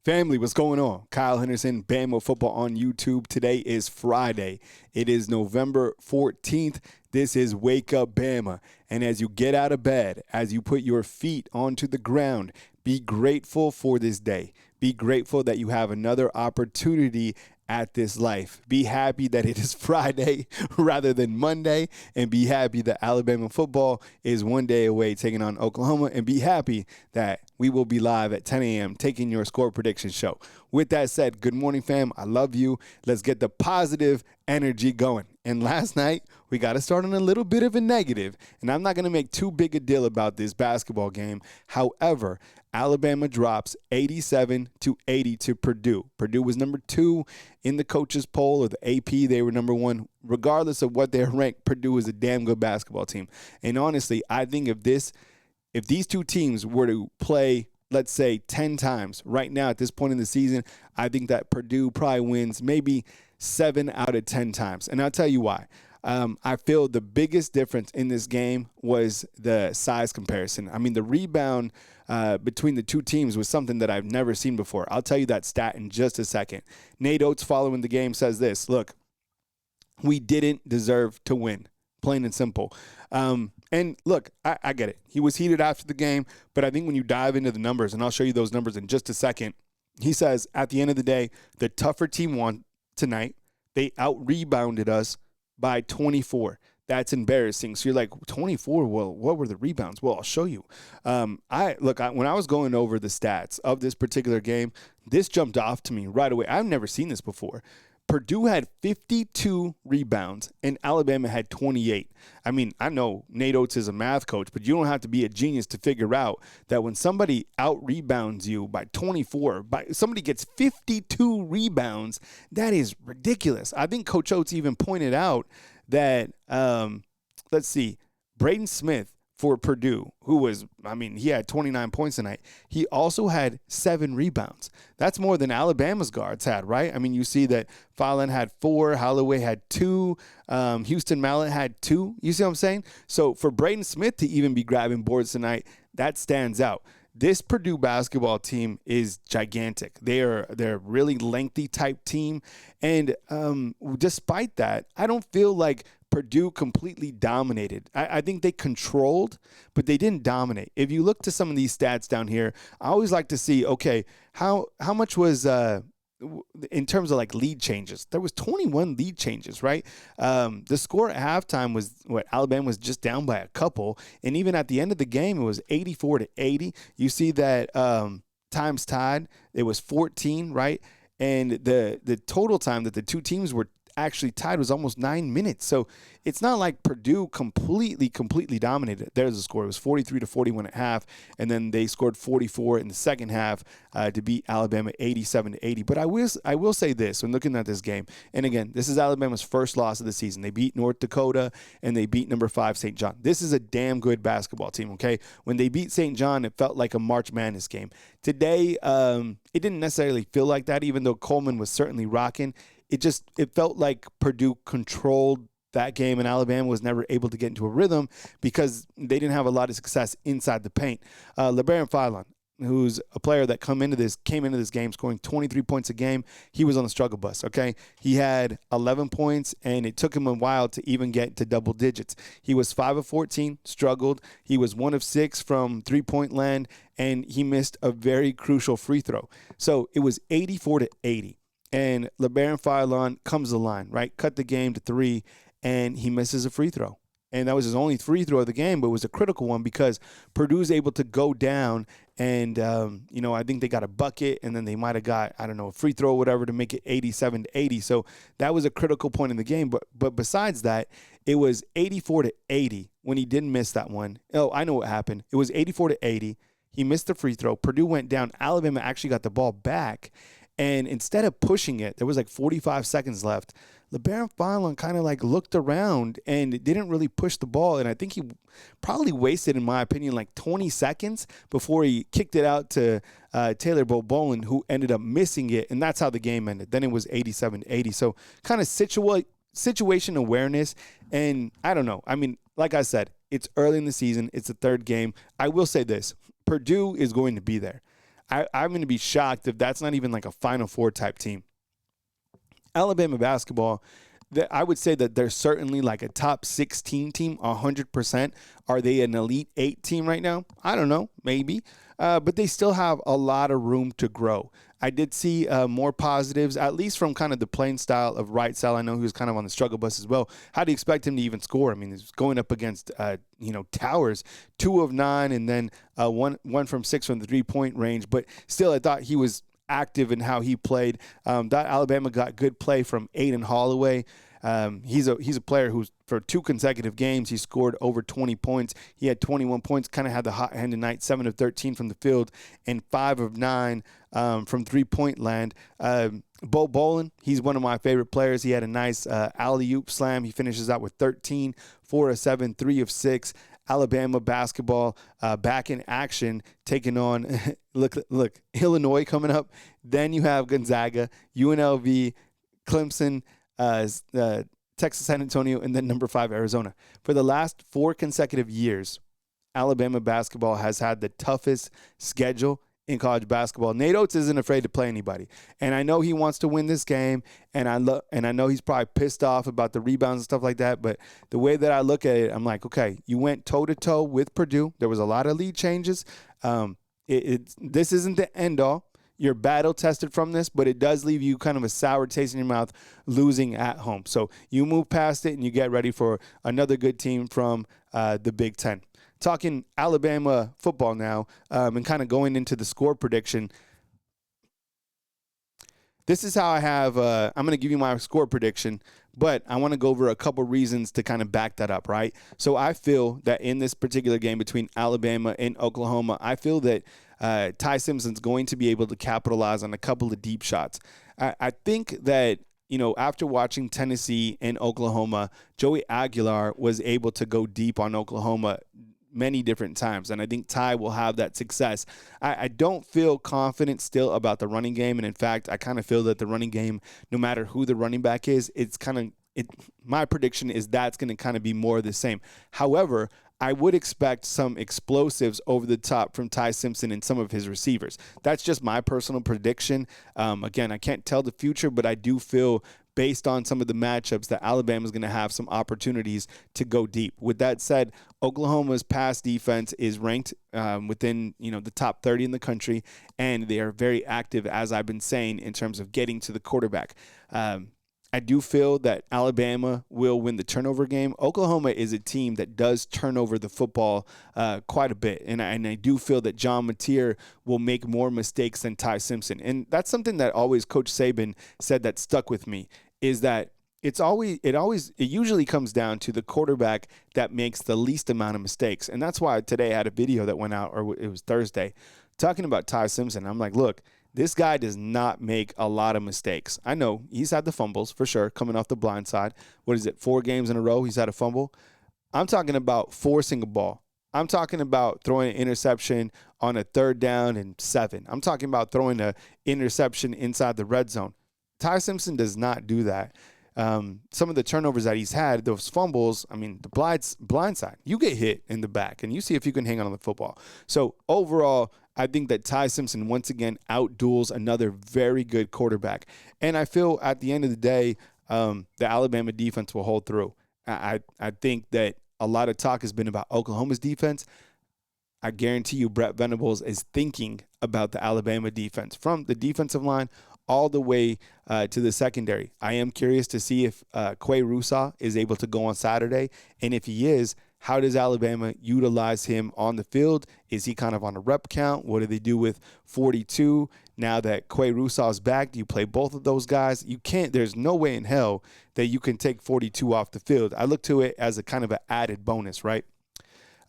Family, what's going on? Kyle Henderson, Bama Football on YouTube. Today is Friday. It is November 14th. This is Wake Up Bama. And as you get out of bed, as you put your feet onto the ground, be grateful for this day. Be grateful that you have another opportunity at this life. Be happy that it is Friday rather than Monday, and be happy that Alabama football is one day away taking on Oklahoma, and be happy that we will be live at 10 a.m. taking your score prediction show. With that said, good morning, fam. I love you. Let's get the positive energy going. And last night, we got to start on a little bit of a negative, and I'm not going to make too big a deal about this basketball game. However, Alabama drops 87-80 to Purdue. Purdue was number 2 in the coaches poll, or the AP. They were number 1. Regardless of what they're ranked, Purdue is a damn good basketball team. And honestly, I think if these two teams were to play, let's say, 10 times right now at this point in the season, I think that Purdue probably wins maybe 7 out of 10 times. And I'll tell you why. I feel the biggest difference in this game was the size comparison. I mean, the rebound between the two teams was something that I've never seen before. I'll tell you that stat in just a second. Nate Oates, following the game, says this: look, we didn't deserve to win. Plain and simple. And look, I get it. He was heated after the game, but I think when you dive into the numbers, and I'll show you those numbers in just a second, he says at the end of the day, the tougher team won tonight. They out-rebounded us by 24. That's embarrassing. So you're like, 24? Well, what were the rebounds? Well, I'll show you. When I was going over the stats of this particular game, this jumped off to me right away. I've never seen this before. Purdue had 52 rebounds and Alabama had 28. I mean, I know Nate Oates is a math coach, but you don't have to be a genius to figure out that when somebody out-rebounds you by 24, somebody gets 52 rebounds, that is ridiculous. I think Coach Oates even pointed out that, Braden Smith for Purdue, he had 29 points tonight. He also had 7 rebounds. That's more than Alabama's guards had, right? I mean, you see that Fallon had 4, Holloway had 2, Houston Mallett had 2. You see what I'm saying? So for Braden Smith to even be grabbing boards tonight, that stands out. This Purdue basketball team is gigantic. They're a really lengthy type team. And despite that, I don't feel like Purdue completely dominated. I think they controlled, but they didn't dominate. If you look to some of these stats down here, I always like to see, okay, how much was in terms of like lead changes. There was 21 lead changes, right? The score at halftime was Alabama was just down by a couple, and even at the end of the game, it was 84-80. You see that times tied, it was 14, right? And the total time that the two teams were actually tied was almost 9 minutes. So it's not like Purdue completely dominated. There's the score. It was 43-41 at half, and then they scored 44 in the second half to beat Alabama 87-80. But I will say this when looking at this game, and again, this is Alabama's first loss of the season. They beat North Dakota, and they beat number 5 St. John. This is a damn good basketball team, okay? When they beat St. John, it felt like a March Madness game. Today, it didn't necessarily feel like that, even though Coleman was certainly rocking. It felt like Purdue controlled that game, and Alabama was never able to get into a rhythm because they didn't have a lot of success inside the paint. LeBaron Fallon, who's a player that came into this game scoring 23 points a game, he was on the struggle bus, okay? He had 11 points, and it took him a while to even get to double digits. He was 5 of 14, struggled. He was 1 of 6 from three-point land, and he missed a very crucial free throw. So it was 84-80. And LeBaron Fallon comes to the line, right? Cut the game to 3, and he misses a free throw. And that was his only free throw of the game, but it was a critical one because Purdue's able to go down and, I think they got a bucket, and then they might have got, a free throw or whatever to make it 87-80. So that was a critical point in the game. But besides that, it was 84-80 when he didn't miss that one. Oh, I know what happened. It was 84-80. He missed the free throw. Purdue went down. Alabama actually got the ball back. And instead of pushing it, there was like 45 seconds left. LeBaron Fallon kind of like looked around and didn't really push the ball. And I think he probably wasted, in my opinion, like 20 seconds before he kicked it out to Taylor Bobolin, who ended up missing it. And that's how the game ended. Then it was 87-80. So kind of situation awareness. And I don't know. I mean, like I said, it's early in the season. It's the third game. I will say this. Purdue is going to be there. I'm going to be shocked if that's not even like a Final Four type team. Alabama basketball, I would say that they're certainly like a top 16 team, 100%. Are they an Elite 8 team right now? I don't know, maybe. But they still have a lot of room to grow. I did see more positives, at least from kind of the playing style of Wright-Sell. I know he was kind of on the struggle bus as well. How do you expect him to even score? I mean, he's going up against, Towers, 2 of 9, and then one from 6 from the three-point range. But still, I thought he was active in how he played. That Alabama got good play from Aiden Holloway. He's a player who's for 2 consecutive games, he scored over 20 points. He had 21 points, kind of had the hot hand tonight, 7 of 13 from the field and 5 of 9 from three-point land. Bo Bolin, he's one of my favorite players. He had a nice alley-oop slam. He finishes out with 13, 4 of 7, 3 of 6. Alabama basketball back in action, taking on, look, Illinois coming up. Then you have Gonzaga, UNLV, Clemson, Texas San Antonio, and then number 5, Arizona. For the last 4 consecutive years, Alabama basketball has had the toughest schedule in college basketball. Nate Oates isn't afraid to play anybody. And I know he wants to win this game, and I know he's probably pissed off about the rebounds and stuff like that, but the way that I look at it, I'm like, okay, you went toe-to-toe with Purdue. There was a lot of lead changes. This isn't the end-all. You're battle tested from this, but it does leave you kind of a sour taste in your mouth losing at home. So you move past it and you get ready for another good team from the Big Ten. Talking Alabama football now and kind of going into the score prediction. This is how I have I'm going to give you my score prediction, but I want to go over a couple reasons to kind of back that up, right? So I feel that in this particular game between Alabama and Oklahoma, I feel that Ty Simpson's going to be able to capitalize on a couple of deep shots. I think that, after watching Tennessee and Oklahoma, Joey Aguilar was able to go deep on Oklahoma many different times, and I think Ty will have that success. I don't feel confident still about the running game, and in fact, I kind of feel that the running game, no matter who the running back is, my prediction is that's going to kind of be more of the same. However, I would expect some explosives over the top from Ty Simpson and some of his receivers. That's just my personal prediction. Again, I can't tell the future, but I do feel based on some of the matchups that Alabama's going to have some opportunities to go deep. With that said, Oklahoma's pass defense is ranked within the top 30 in the country, and they are very active, as I've been saying, in terms of getting to the quarterback. I do feel that Alabama will win the turnover game. Oklahoma is a team that does turn over the football quite a bit, and I do feel that John Mateer will make more mistakes than Ty Simpson. And that's something that always Coach Saban said that stuck with me, is that it usually comes down to the quarterback that makes the least amount of mistakes. And that's why today I had a video that went out, or it was Thursday, talking about Ty Simpson. I'm like, look, this guy does not make a lot of mistakes. I know he's had the fumbles for sure, coming off the blind side. 4 games in a row he's had a fumble? I'm talking about forcing a ball. I'm talking about throwing an interception on a 3rd down and 7. I'm talking about throwing an interception inside the red zone. Ty Simpson does not do that. Some of the turnovers that he's had, those fumbles, the blind side, you get hit in the back, and you see if you can hang on the football. So overall, I think that Ty Simpson once again outduels another very good quarterback. And I feel at the end of the day, the Alabama defense will hold through. I think that a lot of talk has been about Oklahoma's defense. I guarantee you Brett Venables is thinking about the Alabama defense, from the defensive line all the way to the secondary. I am curious to see if Quay Rusaw is able to go on Saturday. And if he is, how does Alabama utilize him on the field? Is he kind of on a rep count? What do they do with 42? Now that Quay Rusaw is back, do you play both of those guys? You can't. There's no way in hell that you can take 42 off the field. I look to it as a kind of an added bonus, right?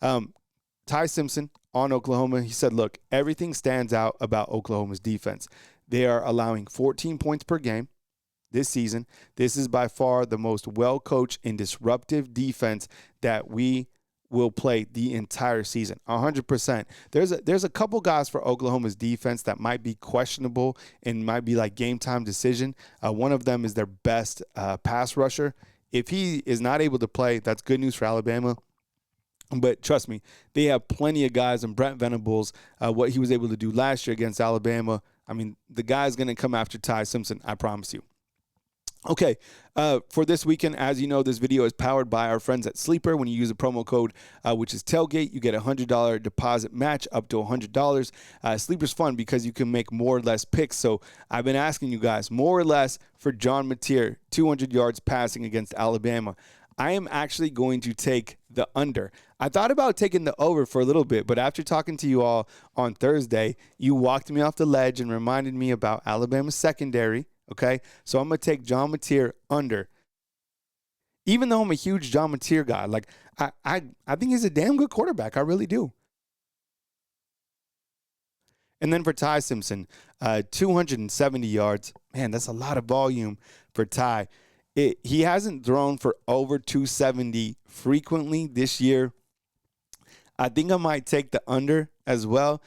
Ty Simpson on Oklahoma, he said, look, everything stands out about Oklahoma's defense. They are allowing 14 points per game this season. This is by far the most well-coached and disruptive defense that we will play the entire season. 100%. There's a couple guys for Oklahoma's defense that might be questionable and might be like game-time decision. One of them is their best pass rusher. If he is not able to play, that's good news for Alabama. But trust me, they have plenty of guys. And Brent Venables, what he was able to do last year against Alabama, I mean, the guy's going to come after Ty Simpson, I promise you. Okay, for this weekend, as you know, this video is powered by our friends at Sleeper. When you use a promo code, which is Tailgate, you get a $100 deposit match up to $100. Sleeper's fun because you can make more or less picks. So I've been asking you guys, more or less for John Mateer, 200 yards passing against Alabama. I am actually going to take the under. I thought about taking the over for a little bit, but after talking to you all on Thursday, you walked me off the ledge and reminded me about Alabama's secondary. Okay, so I'm going to take John Mateer under. Even though I'm a huge John Mateer guy, like I think he's a damn good quarterback. I really do. And then for Ty Simpson, 270 yards. Man, that's a lot of volume for Ty. He hasn't thrown for over 270 frequently this year. I think I might take the under as well.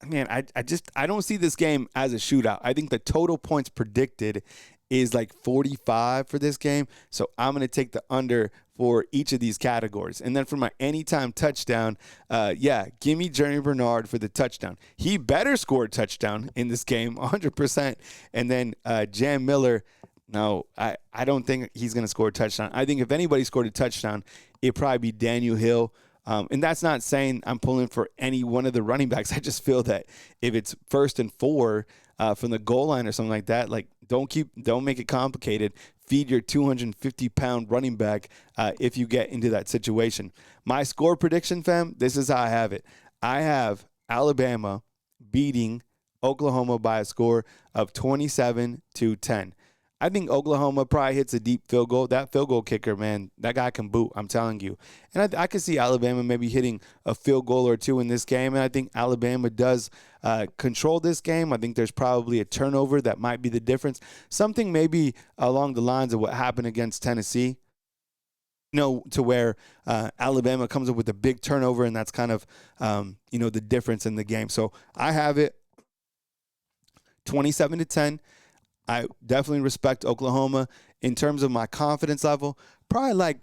Man, I don't see this game as a shootout. I think the total points predicted is like 45 for this game. So I'm going to take the under for each of these categories. And then for my anytime touchdown, give me Jeremy Bernard for the touchdown. He better score a touchdown in this game, 100%. And then Jam Miller, no, I don't think he's going to score a touchdown. I think if anybody scored a touchdown, it'd probably be Daniel Hill. And that's not saying I'm pulling for any one of the running backs. I just feel that if it's 1st and 4 from the goal line or something like that, like don't make it complicated. Feed your 250-pound running back if you get into that situation. My score prediction, fam, this is how I have it. I have Alabama beating Oklahoma by a score of 27-10. I think Oklahoma probably hits a deep field goal. That field goal kicker, man, that guy can boot, I'm telling you. And I could see Alabama maybe hitting a field goal or two in this game, and I think Alabama does control this game. I think there's probably a turnover that might be the difference. Something maybe along the lines of what happened against Tennessee, to where Alabama comes up with a big turnover, and that's kind of, the difference in the game. So I have it 27-10. I definitely respect Oklahoma. In terms of my confidence level, probably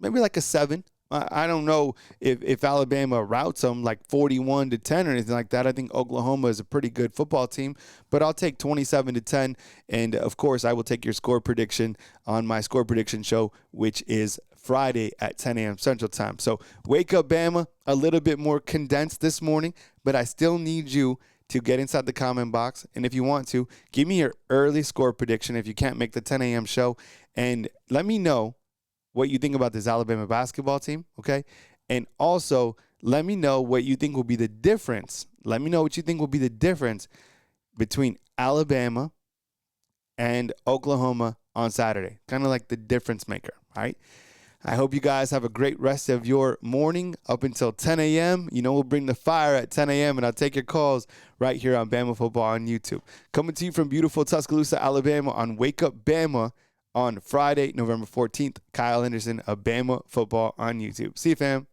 maybe like a 7. I don't know if Alabama routes them like 41-10 or anything like that. I think Oklahoma is a pretty good football team, but I'll take 27-10. And of course, I will take your score prediction on my score prediction show, which is Friday at 10 a.m. Central Time. So wake up, Bama, a little bit more condensed this morning, but I still need you to get inside the comment box. And if you want to, give me your early score prediction if you can't make the 10 a.m. show. And let me know what you think about this Alabama basketball team, okay? And also, let me know what you think will be the difference. Let me know what you think will be the difference between Alabama and Oklahoma on Saturday. Kind of like the difference maker, all right? I hope you guys have a great rest of your morning up until 10 a.m. We'll bring the fire at 10 a.m. and I'll take your calls right here on Bama Football on YouTube. Coming to you from beautiful Tuscaloosa, Alabama on Wake Up Bama on Friday, November 14th. Kyle Henderson of Bama Football on YouTube. See you, fam.